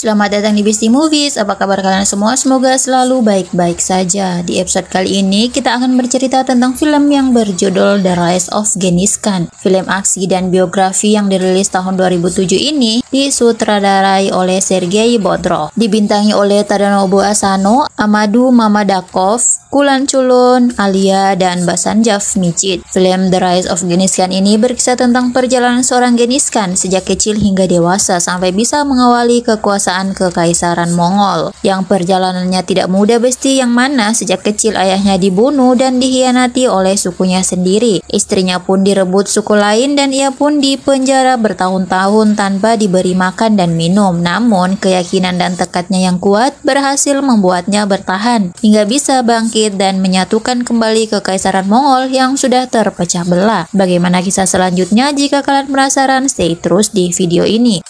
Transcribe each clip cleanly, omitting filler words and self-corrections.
Selamat datang di Beastie Movies, apa kabar kalian semua? Semoga selalu baik-baik saja. Di episode kali ini kita akan bercerita tentang film yang berjudul The Rise of Genghis Khan. Film aksi dan biografi yang dirilis tahun 2007 ini disutradarai oleh Sergei Bodrov. Dibintangi oleh Tadanobu Asano, Amadou Mamadakov, Kulan Chulun, Alia, dan Basanjav Micit. Film The Rise of Genghis Khan ini berkisah tentang perjalanan seorang Genghis Khan sejak kecil hingga dewasa sampai bisa mengawali kekuasaan Kekaisaran Mongol. Yang perjalanannya tidak mudah besti, yang mana sejak kecil ayahnya dibunuh dan dikhianati oleh sukunya sendiri. Istrinya pun direbut suku lain dan ia pun dipenjara bertahun-tahun tanpa diberi makan dan minum. Namun keyakinan dan tekadnya yang kuat berhasil membuatnya bertahan hingga bisa bangkit dan menyatukan kembali Kekaisaran Mongol yang sudah terpecah belah. Bagaimana kisah selanjutnya? Jika kalian penasaran, stay terus di video ini.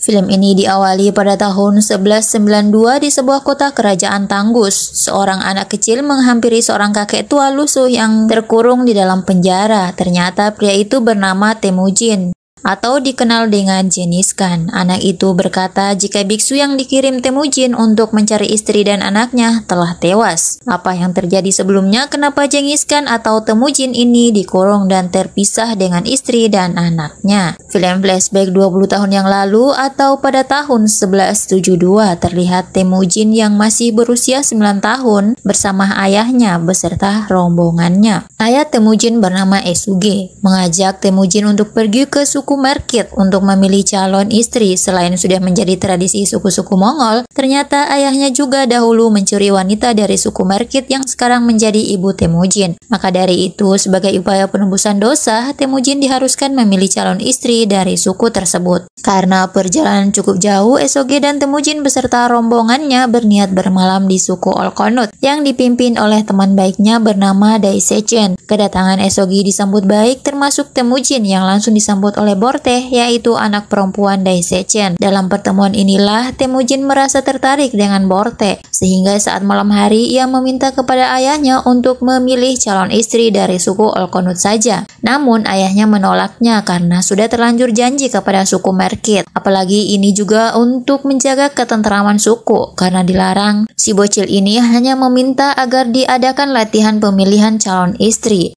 Film ini diawali pada tahun 1192 di sebuah kota kerajaan Tanggus. Seorang anak kecil menghampiri seorang kakek tua lusuh yang terkurung di dalam penjara. Ternyata pria itu bernama Temujin, atau dikenal dengan Genghis Khan. Anak itu berkata jika biksu yang dikirim Temujin untuk mencari istri dan anaknya telah tewas. Apa yang terjadi sebelumnya? Kenapa Genghis Khan atau Temujin ini dikurung dan terpisah dengan istri dan anaknya? Film flashback 20 tahun yang lalu atau pada tahun 1172 terlihat Temujin yang masih berusia 9 tahun bersama ayahnya beserta rombongannya. Ayah Temujin bernama Esuge mengajak Temujin untuk pergi ke suku Merkit untuk memilih calon istri. Selain sudah menjadi tradisi suku-suku Mongol, ternyata ayahnya juga dahulu mencuri wanita dari suku Merkit yang sekarang menjadi ibu Temujin. Maka dari itu, sebagai upaya penembusan dosa, Temujin diharuskan memilih calon istri dari suku tersebut. Karena perjalanan cukup jauh, Esoge dan Temujin beserta rombongannya berniat bermalam di suku Olkonut yang dipimpin oleh teman baiknya bernama Dai Sechen. Kedatangan Esoge disambut baik, termasuk Temujin yang langsung disambut oleh Borte, yaitu anak perempuan Dai Sechen. Dalam pertemuan inilah Temujin merasa tertarik dengan Borte, sehingga saat malam hari ia meminta kepada ayahnya untuk memilih calon istri dari suku Olkonut saja. Namun ayahnya menolaknya karena sudah terlanjur janji kepada suku Merkit. Apalagi ini juga untuk menjaga ketentraman suku, karena dilarang. Si bocil ini hanya meminta agar diadakan latihan pemilihan calon istri.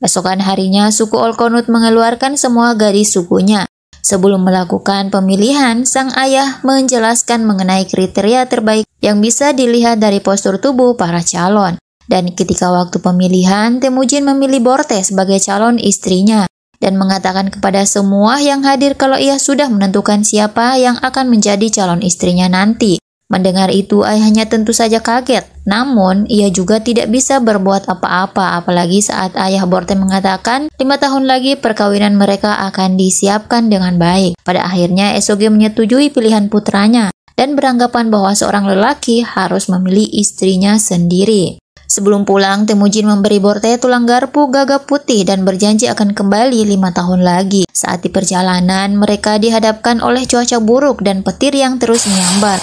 Esokan harinya, suku Olkonut mengeluarkan semua gadis sukunya. Sebelum melakukan pemilihan, sang ayah menjelaskan mengenai kriteria terbaik yang bisa dilihat dari postur tubuh para calon. Dan ketika waktu pemilihan, Temujin memilih Borte sebagai calon istrinya dan mengatakan kepada semua yang hadir kalau ia sudah menentukan siapa yang akan menjadi calon istrinya nanti. Mendengar itu, ayahnya tentu saja kaget. Namun, ia juga tidak bisa berbuat apa-apa, apalagi saat ayah Borte mengatakan 5 tahun lagi perkawinan mereka akan disiapkan dengan baik. Pada akhirnya, Esoge menyetujui pilihan putranya dan beranggapan bahwa seorang lelaki harus memilih istrinya sendiri. Sebelum pulang, Temujin memberi Borte tulang garpu gagap putih dan berjanji akan kembali 5 tahun lagi. Saat di perjalanan, mereka dihadapkan oleh cuaca buruk dan petir yang terus menyambar.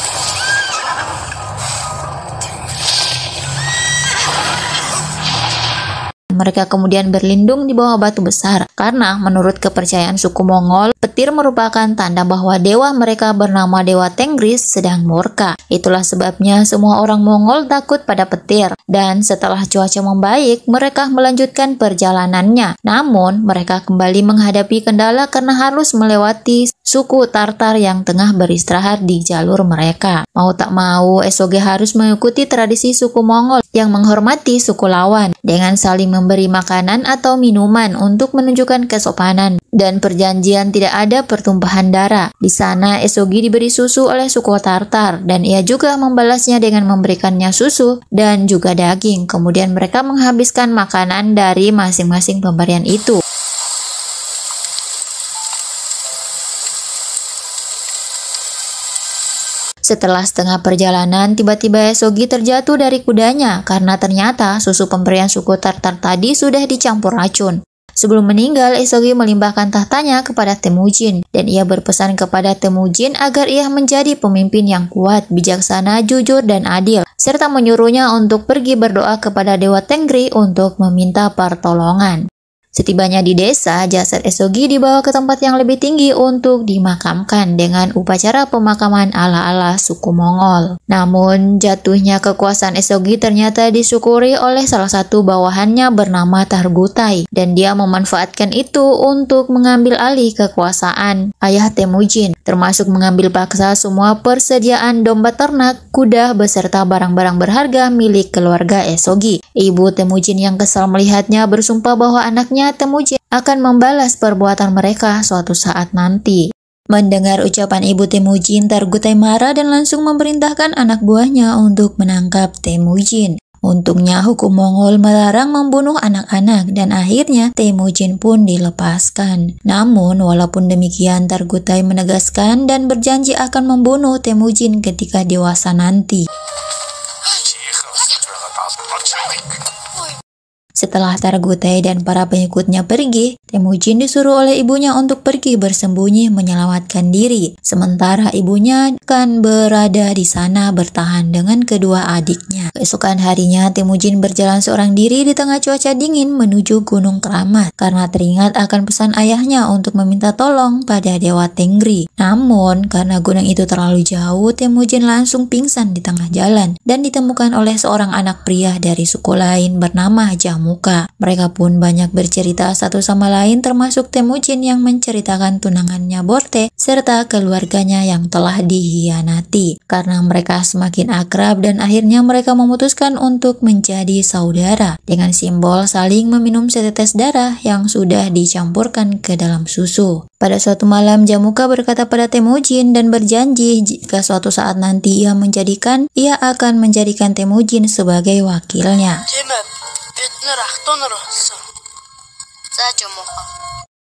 Mereka kemudian berlindung di bawah batu besar karena menurut kepercayaan suku Mongol, petir merupakan tanda bahwa dewa mereka bernama Dewa Tenggris sedang murka. Itulah sebabnya semua orang Mongol takut pada petir. Dan setelah cuaca membaik, mereka melanjutkan perjalanannya. Namun, mereka kembali menghadapi kendala karena harus melewati suku Tartar yang tengah beristirahat di jalur mereka. Mau tak mau, Esoge harus mengikuti tradisi suku Mongol yang menghormati suku lawan dengan saling memberi makanan atau minuman untuk menunjukkan kesopanan dan perjanjian tidak ada pertumpahan darah. Di sana Esoge diberi susu oleh suku Tartar dan ia juga membalasnya dengan memberikannya susu dan juga daging. Kemudian mereka menghabiskan makanan dari masing-masing pemberian itu. Setelah setengah perjalanan, tiba-tiba Esoge terjatuh dari kudanya karena ternyata susu pemberian suku Tartar tadi sudah dicampur racun. Sebelum meninggal, Esoge melimpahkan tahtanya kepada Temujin dan ia berpesan kepada Temujin agar ia menjadi pemimpin yang kuat, bijaksana, jujur, dan adil, serta menyuruhnya untuk pergi berdoa kepada Dewa Tenggri untuk meminta pertolongan. Setibanya di desa, jasad Esogi dibawa ke tempat yang lebih tinggi untuk dimakamkan dengan upacara pemakaman ala-ala suku Mongol. Namun, jatuhnya kekuasaan Esogi ternyata disyukuri oleh salah satu bawahannya bernama Targutai, dan dia memanfaatkan itu untuk mengambil alih kekuasaan ayah Temujin, termasuk mengambil paksa semua persediaan domba ternak, kuda, beserta barang-barang berharga milik keluarga Esogi. Ibu Temujin yang kesal melihatnya bersumpah bahwa anaknya Temujin akan membalas perbuatan mereka suatu saat nanti. Mendengar ucapan ibu Temujin, Targutai marah dan langsung memerintahkan anak buahnya untuk menangkap Temujin. Untungnya hukum Mongol melarang membunuh anak-anak dan akhirnya Temujin pun dilepaskan. Namun walaupun demikian, Targutai menegaskan dan berjanji akan membunuh Temujin ketika dewasa nanti. Setelah Targutai dan para pengikutnya pergi, Temujin disuruh oleh ibunya untuk pergi bersembunyi menyelamatkan diri. Sementara ibunya akan berada di sana bertahan dengan kedua adiknya. Keesokan harinya, Temujin berjalan seorang diri di tengah cuaca dingin menuju Gunung Keramat karena teringat akan pesan ayahnya untuk meminta tolong pada Dewa Tengri. Namun, karena gunung itu terlalu jauh, Temujin langsung pingsan di tengah jalan dan ditemukan oleh seorang anak pria dari suku lain bernama Jamu. Mereka pun banyak bercerita satu sama lain, termasuk Temujin yang menceritakan tunangannya Borte serta keluarganya yang telah dikhianati. Karena mereka semakin akrab dan akhirnya mereka memutuskan untuk menjadi saudara dengan simbol saling meminum setetes darah yang sudah dicampurkan ke dalam susu. Pada suatu malam, Jamuka berkata pada Temujin dan berjanji jika suatu saat nanti ia akan menjadikan Temujin sebagai wakilnya.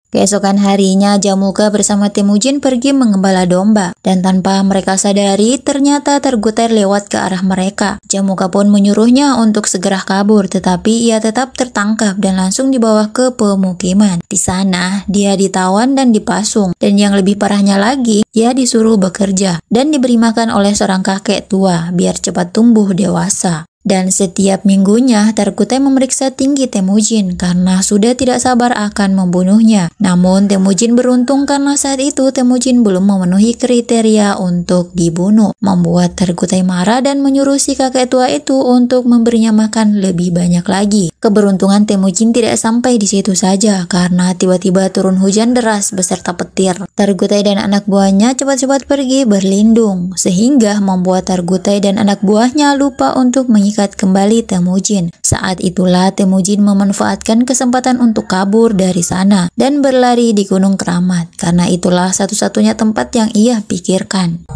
Keesokan harinya, Jamuka bersama Temujin pergi mengembala domba, dan tanpa mereka sadari, ternyata Targutai lewat ke arah mereka. Jamuka pun menyuruhnya untuk segera kabur, tetapi ia tetap tertangkap dan langsung dibawa ke pemukiman. Di sana, dia ditawan dan dipasung, dan yang lebih parahnya lagi, ia disuruh bekerja dan diberi makan oleh seorang kakek tua biar cepat tumbuh dewasa. Dan setiap minggunya, Targutai memeriksa tinggi Temujin karena sudah tidak sabar akan membunuhnya. Namun Temujin beruntung karena saat itu Temujin belum memenuhi kriteria untuk dibunuh, membuat Targutai marah dan menyuruh si kakek tua itu untuk memberinya makan lebih banyak lagi. Keberuntungan Temujin tidak sampai di situ saja karena tiba-tiba turun hujan deras beserta petir. Targutai dan anak buahnya cepat-cepat pergi berlindung, sehingga membuat Targutai dan anak buahnya lupa untuk menyikat kembali Temujin. Saat itulah Temujin memanfaatkan kesempatan untuk kabur dari sana dan berlari di Gunung Keramat karena itulah satu-satunya tempat yang ia pikirkan.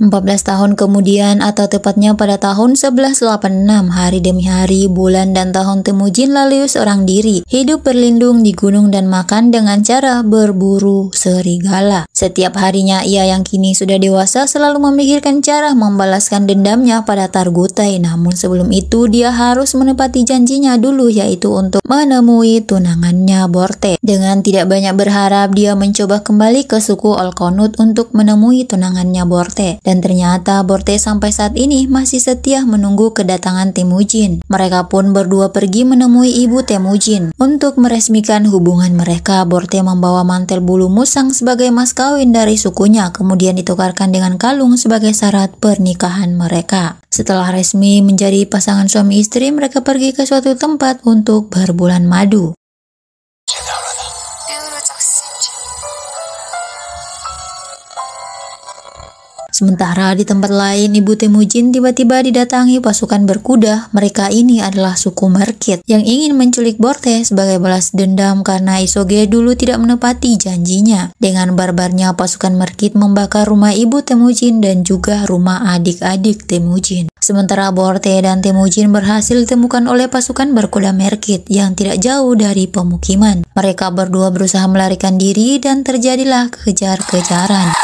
14 tahun kemudian, atau tepatnya pada tahun 1186, hari demi hari, bulan dan tahun Temujin lalu seorang diri, hidup berlindung di gunung dan makan dengan cara berburu serigala. Setiap harinya ia yang kini sudah dewasa selalu memikirkan cara membalaskan dendamnya pada Targutai. Namun sebelum itu dia harus menepati janjinya dulu, yaitu untuk menemui tunangannya Borte. Dengan tidak banyak berharap, dia mencoba kembali ke suku Olkonut untuk menemui tunangannya Borte. Dan ternyata Borte sampai saat ini masih setia menunggu kedatangan Temujin. Mereka pun berdua pergi menemui ibu Temujin. Untuk meresmikan hubungan mereka, Borte membawa mantel bulu musang sebagai mas kawin dari sukunya, kemudian ditukarkan dengan kalung sebagai syarat pernikahan mereka. Setelah resmi menjadi pasangan suami istri, mereka pergi ke suatu tempat untuk berbulan madu. Sementara di tempat lain, ibu Temujin tiba-tiba didatangi pasukan berkuda. Mereka ini adalah suku Merkit yang ingin menculik Borte sebagai balas dendam karena Isoge dulu tidak menepati janjinya. Dengan barbarnya, pasukan Merkit membakar rumah ibu Temujin dan juga rumah adik-adik Temujin. Sementara Borte dan Temujin berhasil ditemukan oleh pasukan berkuda Merkit yang tidak jauh dari pemukiman. Mereka berdua berusaha melarikan diri dan terjadilah kejar-kejaran.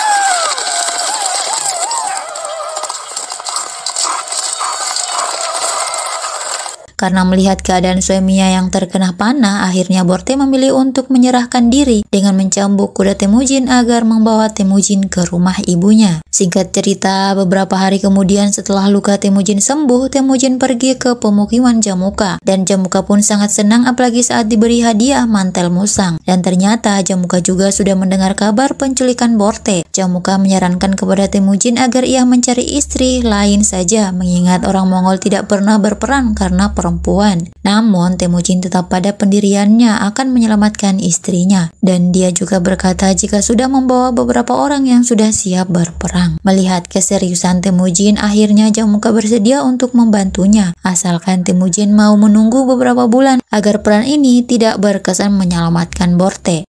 Karena melihat keadaan suaminya yang terkena panah, akhirnya Borte memilih untuk menyerahkan diri dengan mencambuk kuda Temujin agar membawa Temujin ke rumah ibunya. Singkat cerita, beberapa hari kemudian setelah luka Temujin sembuh, Temujin pergi ke pemukiman Jamuka. Dan Jamuka pun sangat senang apalagi saat diberi hadiah mantel musang. Dan ternyata Jamuka juga sudah mendengar kabar penculikan Borte. Jamuka menyarankan kepada Temujin agar ia mencari istri lain saja, mengingat orang Mongol tidak pernah berperang karena perempuan. Namun Temujin tetap pada pendiriannya akan menyelamatkan istrinya, dan dia juga berkata jika sudah membawa beberapa orang yang sudah siap berperang. Melihat keseriusan Temujin, akhirnya Jamuka bersedia untuk membantunya, asalkan Temujin mau menunggu beberapa bulan agar peran ini tidak berkesan menyelamatkan Borte.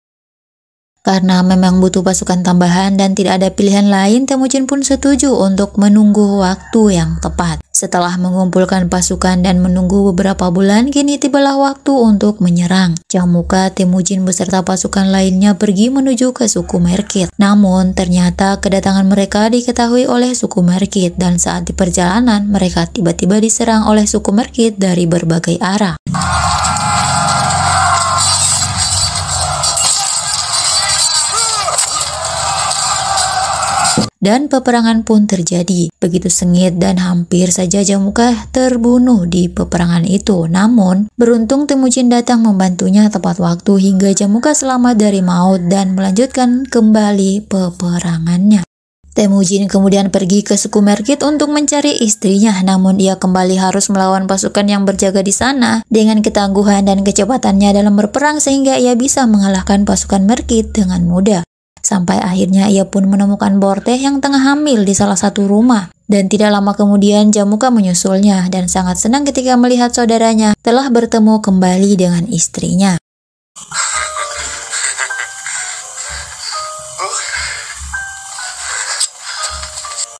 Karena memang butuh pasukan tambahan dan tidak ada pilihan lain, Temujin pun setuju untuk menunggu waktu yang tepat. Setelah mengumpulkan pasukan dan menunggu beberapa bulan, kini tibalah waktu untuk menyerang. Jamuka, Temujin beserta pasukan lainnya pergi menuju ke suku Merkit. Namun ternyata kedatangan mereka diketahui oleh suku Merkit, dan saat di perjalanan mereka tiba-tiba diserang oleh suku Merkit dari berbagai arah. Dan peperangan pun terjadi. Begitu sengit dan hampir saja Jamuka terbunuh di peperangan itu. Namun, beruntung Temujin datang membantunya tepat waktu hingga Jamuka selamat dari maut dan melanjutkan kembali peperangannya. Temujin kemudian pergi ke suku Merkit untuk mencari istrinya, namun ia kembali harus melawan pasukan yang berjaga di sana dengan ketangguhan dan kecepatannya dalam berperang sehingga ia bisa mengalahkan pasukan Merkit dengan mudah. Sampai akhirnya ia pun menemukan Borte yang tengah hamil di salah satu rumah. Dan tidak lama kemudian Jamuka menyusulnya dan sangat senang ketika melihat saudaranya telah bertemu kembali dengan istrinya.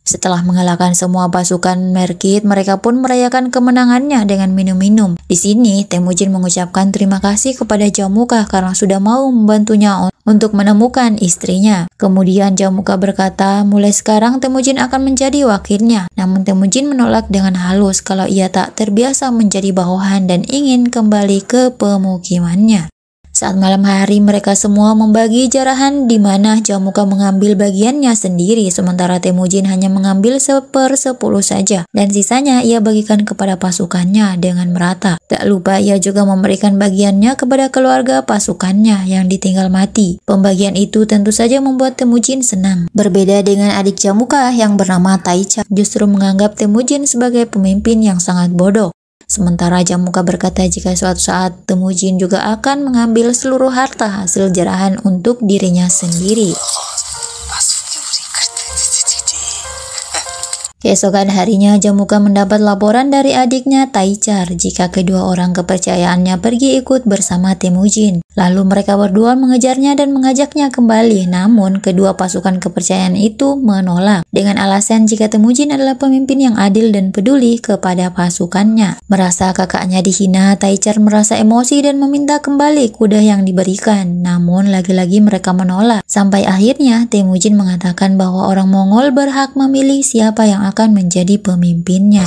Setelah mengalahkan semua pasukan Merkit, mereka pun merayakan kemenangannya dengan minum-minum. Di sini, Temujin mengucapkan terima kasih kepada Jamuka karena sudah mau membantunya untuk menemukan istrinya. Kemudian Jamuka berkata, mulai sekarang Temujin akan menjadi wakilnya. Namun Temujin menolak dengan halus kalau ia tak terbiasa menjadi bawahan dan ingin kembali ke pemukimannya. Saat malam hari, mereka semua membagi jarahan di mana Jamuka mengambil bagiannya sendiri, sementara Temujin hanya mengambil 1/10 saja, dan sisanya ia bagikan kepada pasukannya dengan merata. Tak lupa ia juga memberikan bagiannya kepada keluarga pasukannya yang ditinggal mati. Pembagian itu tentu saja membuat Temujin senang. Berbeda dengan adik Jamuka yang bernama Taicha, justru menganggap Temujin sebagai pemimpin yang sangat bodoh. Sementara Jamuka berkata jika suatu saat Temujin juga akan mengambil seluruh harta hasil jarahan untuk dirinya sendiri. Keesokan harinya Jamuka mendapat laporan dari adiknya Taichar jika kedua orang kepercayaannya pergi ikut bersama Temujin. Lalu mereka berdua mengejarnya dan mengajaknya kembali, namun kedua pasukan kepercayaan itu menolak dengan alasan jika Temujin adalah pemimpin yang adil dan peduli kepada pasukannya. Merasa kakaknya dihina, Taichar merasa emosi dan meminta kembali kuda yang diberikan, namun lagi-lagi mereka menolak. Sampai akhirnya Temujin mengatakan bahwa orang Mongol berhak memilih siapa yang akan menjadi pemimpinnya.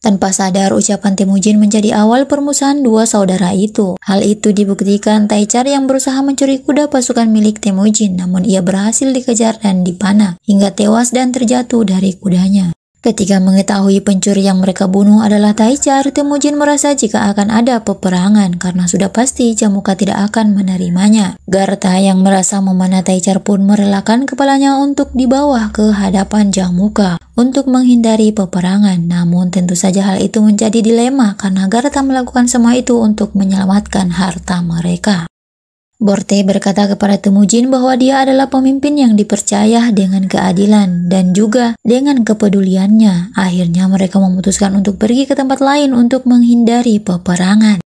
Tanpa sadar, ucapan Temujin menjadi awal permusuhan dua saudara itu. Hal itu dibuktikan Taichar yang berusaha mencuri kuda pasukan milik Temujin, namun ia berhasil dikejar dan dipanah, hingga tewas dan terjatuh dari kudanya. Ketika mengetahui pencuri yang mereka bunuh adalah Taichar, Temujin merasa jika akan ada peperangan karena sudah pasti Jamuka tidak akan menerimanya. Garta yang merasa memanah Taichar pun merelakan kepalanya untuk dibawa ke hadapan Jamuka untuk menghindari peperangan. Namun tentu saja hal itu menjadi dilema karena Garta melakukan semua itu untuk menyelamatkan harta mereka. Borte berkata kepada Temujin bahwa dia adalah pemimpin yang dipercaya dengan keadilan dan juga dengan kepeduliannya. Akhirnya mereka memutuskan untuk pergi ke tempat lain untuk menghindari peperangan.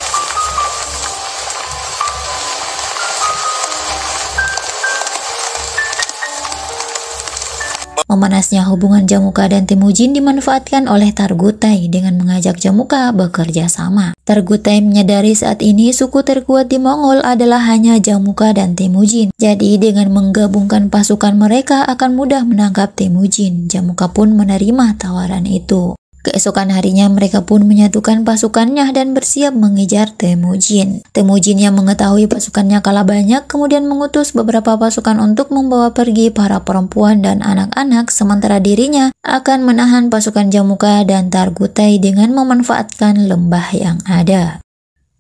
Memanasnya hubungan Jamuka dan Temujin dimanfaatkan oleh Targutai dengan mengajak Jamuka bekerja sama. Targutai menyadari saat ini suku terkuat di Mongol adalah hanya Jamuka dan Temujin. Jadi dengan menggabungkan pasukan mereka akan mudah menangkap Temujin. Jamuka pun menerima tawaran itu. Keesokan harinya mereka pun menyatukan pasukannya dan bersiap mengejar Temujin. Temujin yang mengetahui pasukannya kalah banyak kemudian mengutus beberapa pasukan untuk membawa pergi para perempuan dan anak-anak, sementara dirinya akan menahan pasukan Jamuka dan Targutai dengan memanfaatkan lembah yang ada.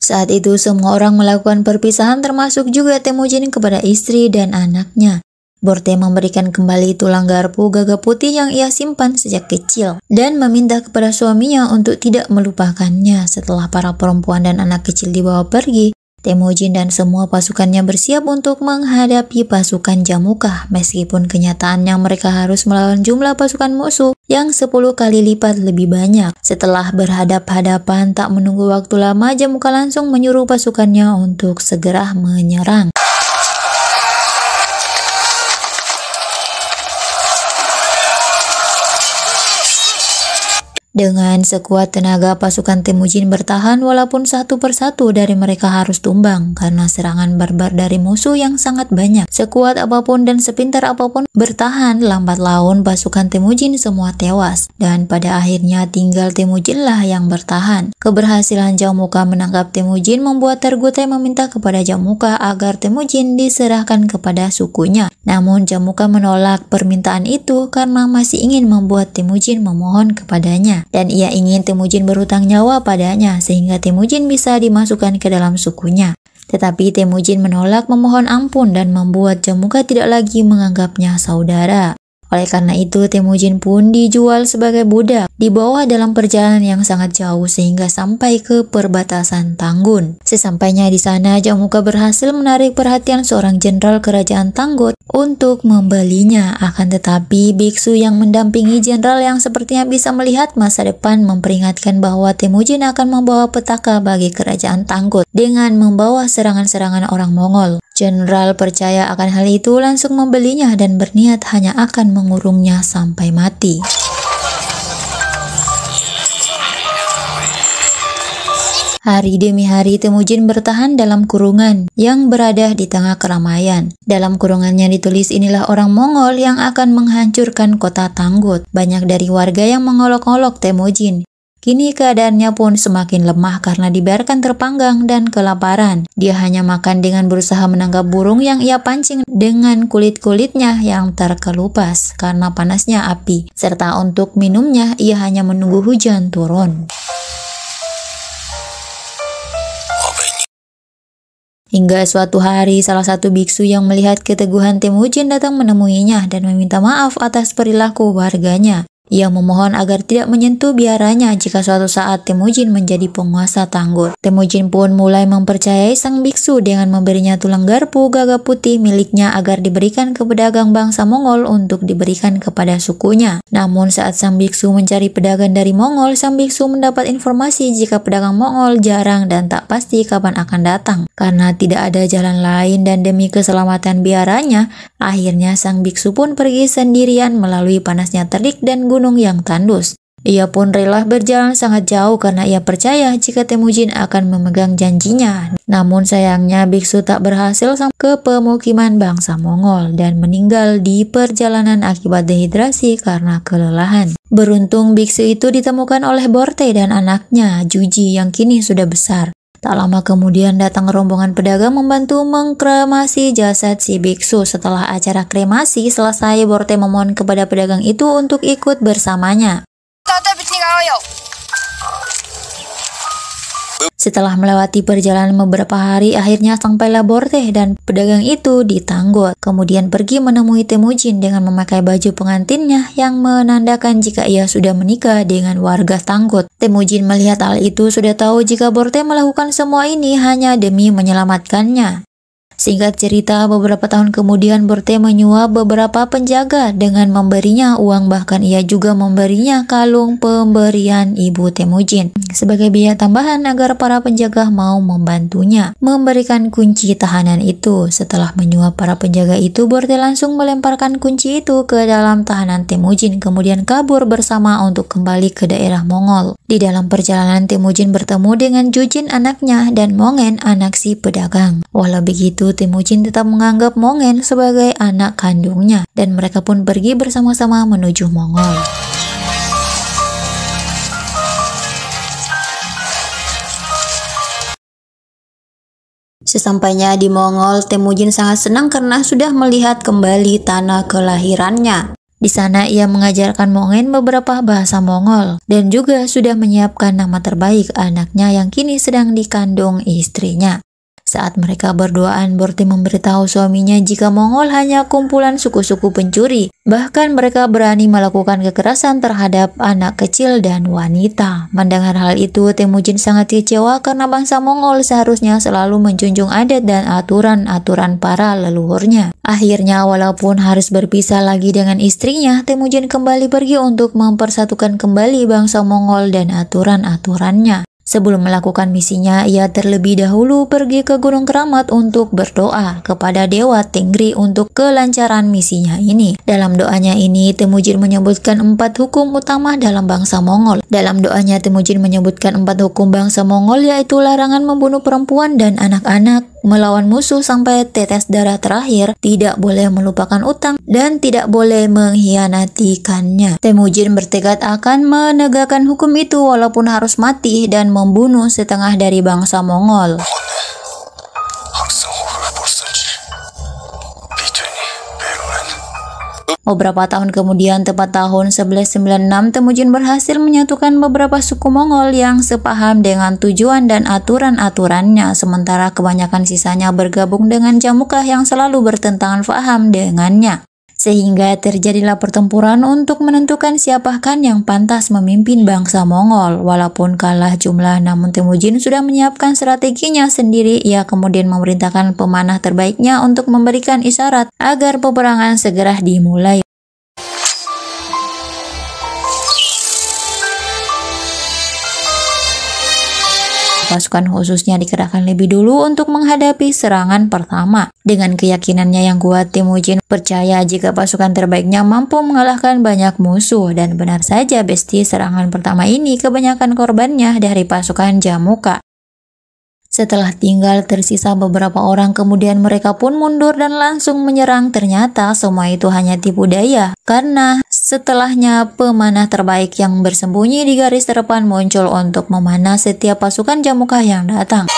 Saat itu semua orang melakukan perpisahan termasuk juga Temujin kepada istri dan anaknya. Borte memberikan kembali tulang garpu gagak putih yang ia simpan sejak kecil dan meminta kepada suaminya untuk tidak melupakannya. Setelah para perempuan dan anak kecil dibawa pergi, Temujin dan semua pasukannya bersiap untuk menghadapi pasukan Jamuka, meskipun kenyataannya mereka harus melawan jumlah pasukan musuh yang 10 kali lipat lebih banyak. Setelah berhadap-hadapan, tak menunggu waktu lama, Jamuka langsung menyuruh pasukannya untuk segera menyerang. Dengan sekuat tenaga pasukan Temujin bertahan walaupun satu persatu dari mereka harus tumbang karena serangan barbar dari musuh yang sangat banyak. Sekuat apapun dan sepintar apapun bertahan, lambat laun pasukan Temujin semua tewas dan pada akhirnya tinggal Temujinlah yang bertahan. Keberhasilan Jamuka menangkap Temujin membuat Targutai meminta kepada Jamuka agar Temujin diserahkan kepada sukunya. Namun Jamuka menolak permintaan itu karena masih ingin membuat Temujin memohon kepadanya. Dan ia ingin Temujin berhutang nyawa padanya sehingga Temujin bisa dimasukkan ke dalam sukunya. Tetapi Temujin menolak memohon ampun dan membuat Jamuka tidak lagi menganggapnya saudara. Oleh karena itu Temujin pun dijual sebagai budak, dibawa dalam perjalanan yang sangat jauh sehingga sampai ke perbatasan Tanggun. Sesampainya di sana, Jamuka berhasil menarik perhatian seorang jenderal kerajaan Tanggut untuk membelinya. Akan tetapi biksu yang mendampingi jenderal yang sepertinya bisa melihat masa depan memperingatkan bahwa Temujin akan membawa petaka bagi kerajaan Tanggut dengan membawa serangan-serangan orang Mongol. Jenderal percaya akan hal itu, langsung membelinya dan berniat hanya akan mengurungnya sampai mati. Hari demi hari Temujin bertahan dalam kurungan yang berada di tengah keramaian. Dalam kurungannya ditulis, inilah orang Mongol yang akan menghancurkan kota Tanggut. Banyak dari warga yang mengolok-olok Temujin. Kini keadaannya pun semakin lemah karena dibiarkan terpanggang dan kelaparan. Dia hanya makan dengan berusaha menangkap burung yang ia pancing dengan kulit-kulitnya yang terkelupas karena panasnya api. Serta untuk minumnya ia hanya menunggu hujan turun. Hingga suatu hari salah satu biksu yang melihat keteguhan Temujin datang menemuinya dan meminta maaf atas perilaku warganya. Ia memohon agar tidak menyentuh biaranya jika suatu saat Temujin menjadi penguasa Tanggut. Temujin pun mulai mempercayai sang biksu dengan memberinya tulang garpu gagak putih miliknya agar diberikan ke pedagang bangsa Mongol untuk diberikan kepada sukunya. Namun saat sang biksu mencari pedagang dari Mongol, sang biksu mendapat informasi jika pedagang Mongol jarang dan tak pasti kapan akan datang. Karena tidak ada jalan lain dan demi keselamatan biaranya, akhirnya sang biksu pun pergi sendirian melalui panasnya terik dan gunung yang tandus. Ia pun rela berjalan sangat jauh karena ia percaya jika Temujin akan memegang janjinya. Namun sayangnya biksu tak berhasil sampai ke pemukiman bangsa Mongol dan meninggal di perjalanan akibat dehidrasi karena kelelahan. Beruntung biksu itu ditemukan oleh Borte dan anaknya, Juji, yang kini sudah besar. Tak lama kemudian datang rombongan pedagang membantu mengkremasi jasad si biksu. Setelah acara kremasi selesai, Borte memohon kepada pedagang itu untuk ikut bersamanya. Setelah melewati perjalanan beberapa hari, akhirnya sampailah Borte dan pedagang itu di Tanggut. Kemudian pergi menemui Temujin dengan memakai baju pengantinnya yang menandakan jika ia sudah menikah dengan warga Tanggut. Temujin melihat hal itu sudah tahu jika Borte melakukan semua ini hanya demi menyelamatkannya. Singkat cerita, beberapa tahun kemudian Borte menyuap beberapa penjaga dengan memberinya uang, bahkan ia juga memberinya kalung pemberian ibu Temujin sebagai biaya tambahan agar para penjaga mau membantunya memberikan kunci tahanan itu. Setelah menyuap para penjaga itu, Borte langsung melemparkan kunci itu ke dalam tahanan Temujin, kemudian kabur bersama untuk kembali ke daerah Mongol. Di dalam perjalanan, Temujin bertemu dengan Jujin anaknya dan Mongen anak si pedagang. Walau begitu, Temujin tetap menganggap Mongen sebagai anak kandungnya dan mereka pun pergi bersama-sama menuju Mongol. Sesampainya di Mongol, Temujin sangat senang karena sudah melihat kembali tanah kelahirannya. Di sana ia mengajarkan Mongen beberapa bahasa Mongol dan juga sudah menyiapkan nama terbaik anaknya yang kini sedang dikandung istrinya. Saat mereka berduaan, Borte memberitahu suaminya jika Mongol hanya kumpulan suku-suku pencuri. Bahkan mereka berani melakukan kekerasan terhadap anak kecil dan wanita. Mendengar hal itu, Temujin sangat kecewa karena bangsa Mongol seharusnya selalu menjunjung adat dan aturan-aturan para leluhurnya. Akhirnya, walaupun harus berpisah lagi dengan istrinya, Temujin kembali pergi untuk mempersatukan kembali bangsa Mongol dan aturan-aturannya. Sebelum melakukan misinya, ia terlebih dahulu pergi ke Gunung Keramat untuk berdoa kepada Dewa Tengri untuk kelancaran misinya ini. Dalam doanya ini, Temujin menyebutkan 4 hukum utama dalam bangsa Mongol. Dalam doanya, Temujin menyebutkan 4 hukum bangsa Mongol, yaitu larangan membunuh perempuan dan anak-anak, melawan musuh sampai tetes darah terakhir, tidak boleh melupakan utang, dan tidak boleh mengkhianatikannya. Temujin bertekad akan menegakkan hukum itu walaupun harus mati dan membunuh setengah dari bangsa Mongol. Beberapa tahun kemudian, tepat tahun 1196, Temujin berhasil menyatukan beberapa suku Mongol yang sepaham dengan tujuan dan aturan-aturannya, sementara kebanyakan sisanya bergabung dengan Jamukah yang selalu bertentangan paham dengannya. Sehingga terjadilah pertempuran untuk menentukan siapakah yang pantas memimpin bangsa Mongol. Walaupun kalah jumlah, namun Temujin sudah menyiapkan strateginya sendiri. Ia kemudian memerintahkan pemanah terbaiknya untuk memberikan isyarat agar peperangan segera dimulai. Pasukan khususnya dikerahkan lebih dulu untuk menghadapi serangan pertama. Dengan keyakinannya yang kuat, Temujin percaya jika pasukan terbaiknya mampu mengalahkan banyak musuh. Dan benar saja, besti, serangan pertama ini kebanyakan korbannya dari pasukan Jamukah. Setelah tinggal tersisa beberapa orang, kemudian mereka pun mundur dan langsung menyerang. Ternyata semua itu hanya tipu daya, karena setelahnya pemanah terbaik yang bersembunyi di garis terdepan muncul untuk memanah setiap pasukan Jamukah yang datang.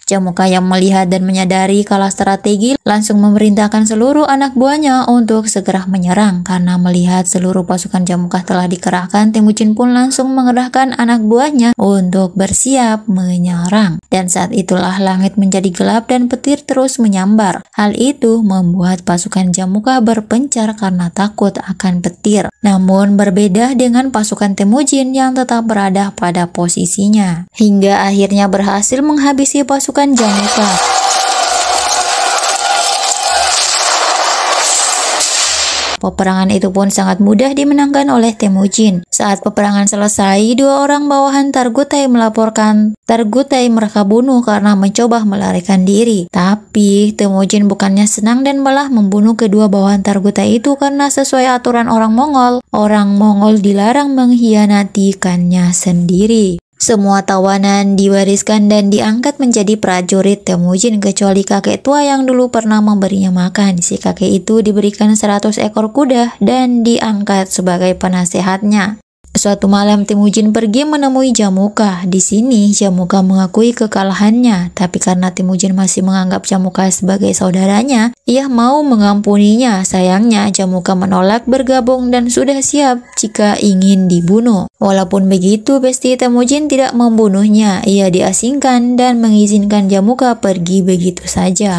Jamukah yang melihat dan menyadari kalah strategi langsung memerintahkan seluruh anak buahnya untuk segera menyerang. Karena melihat seluruh pasukan Jamukah telah dikerahkan, Temujin pun langsung mengerahkan anak buahnya untuk bersiap menyerang. Dan saat itulah langit menjadi gelap dan petir terus menyambar. Hal itu membuat pasukan Jamukah berpencar karena takut akan petir. Namun berbeda dengan pasukan Temujin yang tetap berada pada posisinya, hingga akhirnya berhasil menghabisi pasukan Jamukah. Peperangan itu pun sangat mudah dimenangkan oleh Temujin. Saat peperangan selesai, 2 orang bawahan Targutai melaporkan Targutai mereka bunuh karena mencoba melarikan diri. Tapi Temujin bukannya senang dan malah membunuh kedua bawahan Targutai itu karena sesuai aturan orang Mongol dilarang mengkhianatikannya sendiri. Semua tawanan diwariskan dan diangkat menjadi prajurit Temujin kecuali kakek tua yang dulu pernah memberinya makan. Si kakek itu diberikan 100 ekor kuda dan diangkat sebagai penasehatnya. Suatu malam Temujin pergi menemui Jamukah. Di sini Jamukah mengakui kekalahannya, tapi karena Temujin masih menganggap Jamukah sebagai saudaranya, ia mau mengampuninya. Sayangnya Jamukah menolak bergabung dan sudah siap jika ingin dibunuh. Walaupun begitu, besti Temujin tidak membunuhnya. Ia diasingkan dan mengizinkan Jamukah pergi begitu saja.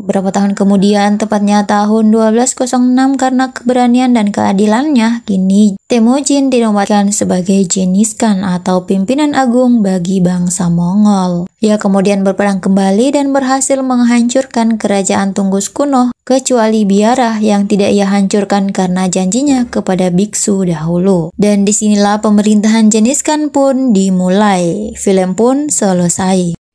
Beberapa tahun kemudian, tepatnya tahun 1206, karena keberanian dan keadilannya, kini Temujin dinobatkan sebagai Genghis Khan atau pimpinan agung bagi bangsa Mongol. Ia kemudian berperang kembali dan berhasil menghancurkan kerajaan Tunggus kuno, kecuali Biarah yang tidak ia hancurkan karena janjinya kepada biksu dahulu. Dan disinilah pemerintahan Genghis Khan pun dimulai. Film pun selesai.